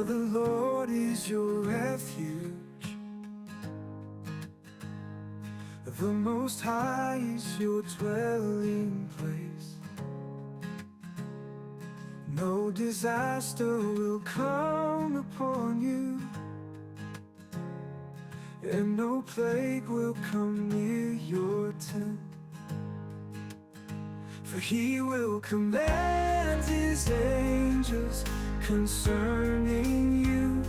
the Lord is your refuge. The Most High is your dwelling place. No disaster will come upon you, and no plague will come near your tent. For He will command His angels concerning you,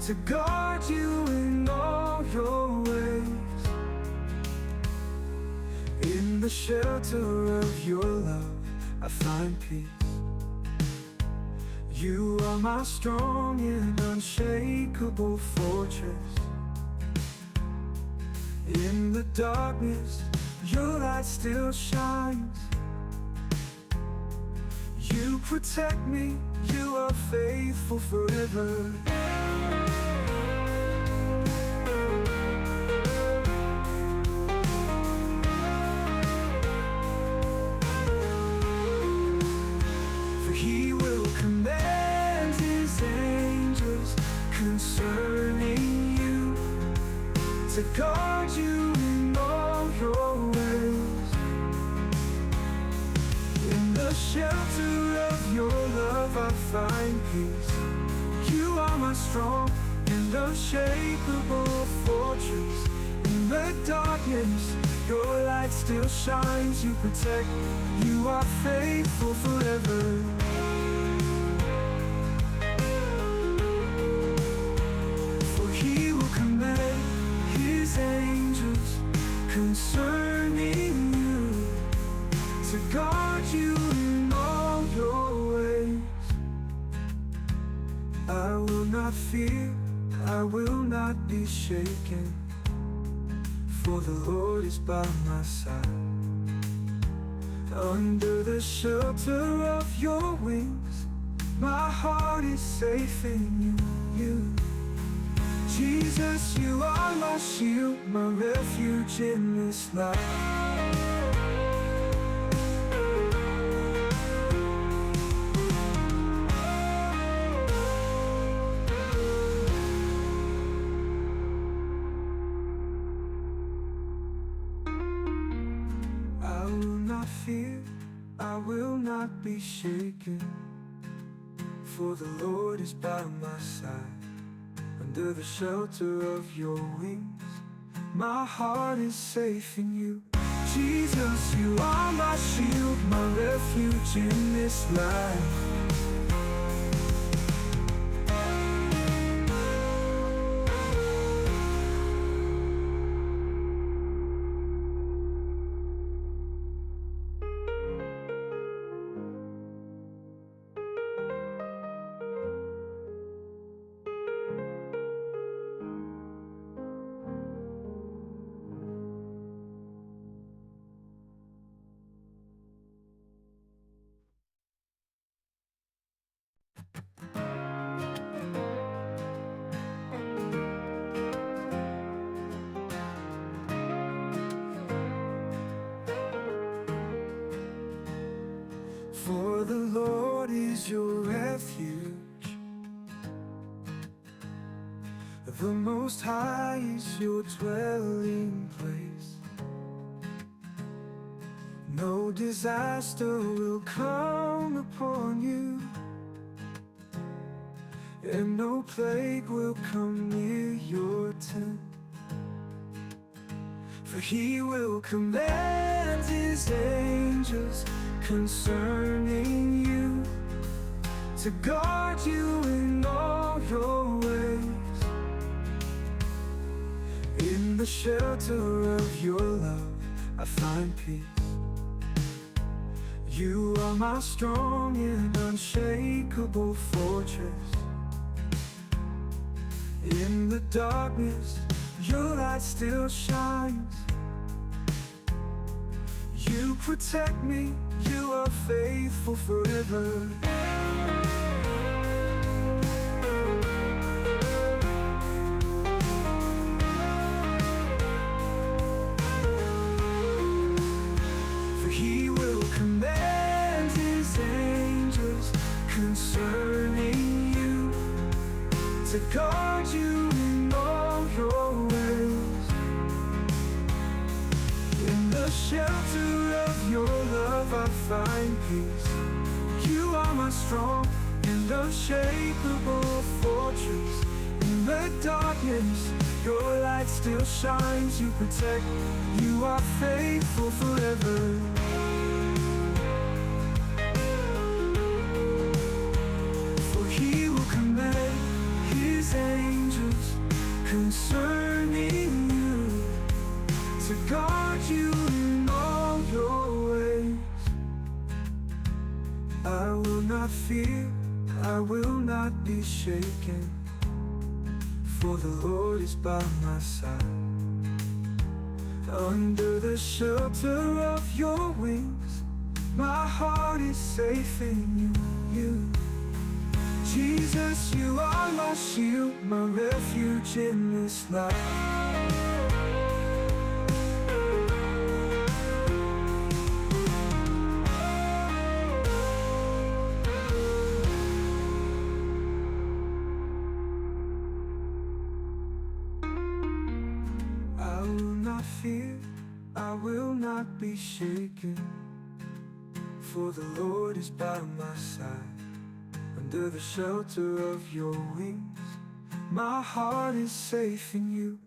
to guard you in all your ways. In the shelter of your love I find peace. You are my strong and unshakable fortress. In the darkness your light still shines. You protect me, you are faithful forever. For He will command His angels concerning you, to guard you in all your ways. In the shelter of your love I find peace. You are my strong and unshakable fortress. In the darkness your light still shines. You protect, you are faithful forever. For He will command His angels concerning you, to guard you in all your ways. I will not fear, I will not be shaken, for the Lord is by my side. Under the shelter of your wings my heart is safe in you. Jesus, you are my shield, my refuge in this life. I will not fear, I will not be shaken, for the Lord is by my side. Under the shelter of your wings my heart is safe in you. Jesus, you are my shield, my refuge in this life. For the Lord is your refuge. The Most High is your dwelling place. No disaster will come upon you, and no plague will come near your tent. For He will command His angels concerning you, to guard you in all your ways. In the shelter of your love I find peace. You are my strong and unshakable fortress. In the darkness your light still shines. You protect me, you are faithful forever. For He will command His angels concerning you, to guard you in all your ways. In the shelter of your love I find peace. You are my strong and unshakable fortress. In the darkness, your light still shines. You protect, you are faithful forever. For he will command his angels concerning you, to guard you in all your ways. I will not fear, I will not be shaken, for the Lord is by my side. Under the shelter of your wings, my heart is safe in you. Jesus, you are my shield, my refuge in this life. I will not fear, I will not be shaken, for the Lord is by my side. Under the shelter of your wings, my heart is safe in you.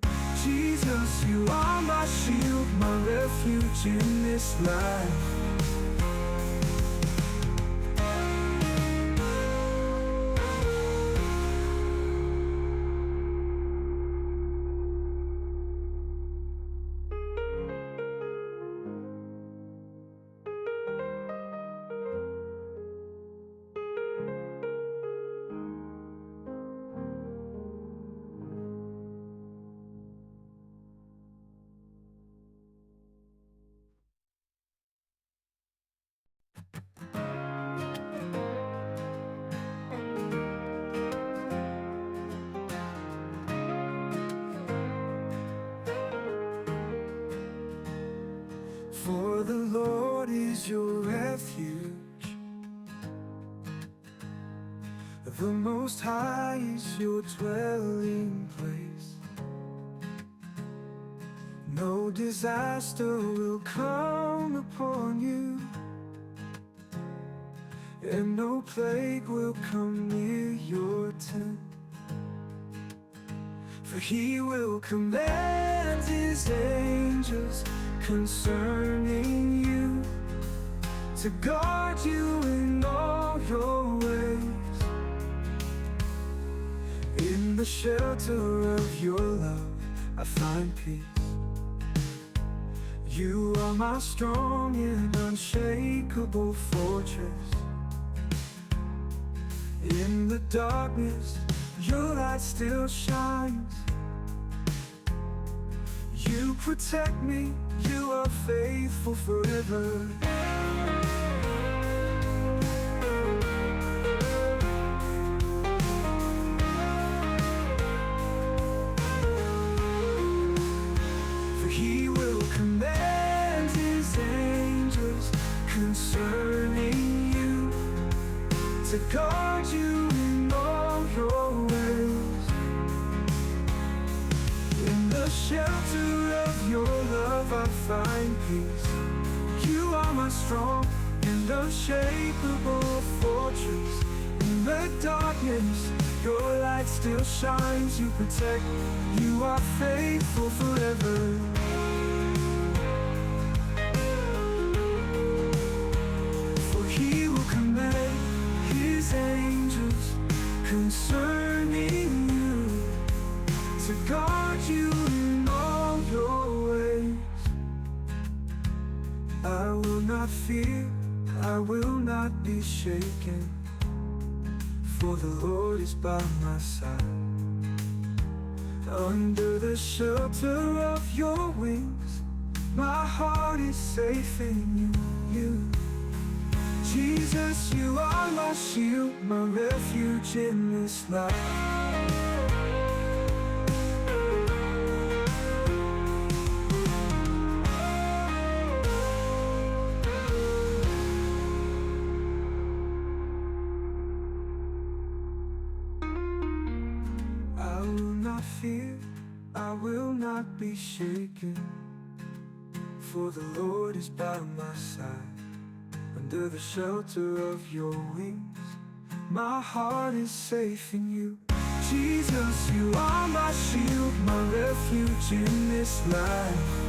Jesus, you are my shield, my refuge in this life. For the Lord is your refuge, the Most High is your dwelling place. No disaster will come upon you, and no plague will come near your tent. For he will command his angels concerning you, to guard you in all your ways. In the shelter of your love I find peace. You are my strong and unshakable fortress. In the darkness, your light still shines. You protect me, you are faithful forever. For he will command his angels concerning you, to guard you in all your ways. In the shelter of your love I find peace. You are my strong and unshakable fortress. In the darkness, your light still shines. You protect, you are faithful forever. For he will command his angels concerning you, to guard you in all your ways. I will not fear, I will not be shaken, for the Lord is by my side. Under the shelter of your wings, my heart is safe in you. Jesus, you are my shield, my refuge in this life. fear, I will not be shaken. For the Lord is by my side. Under the shelter of your wings, my heart is safe in you. Jesus, you are my shield, my refuge in this life.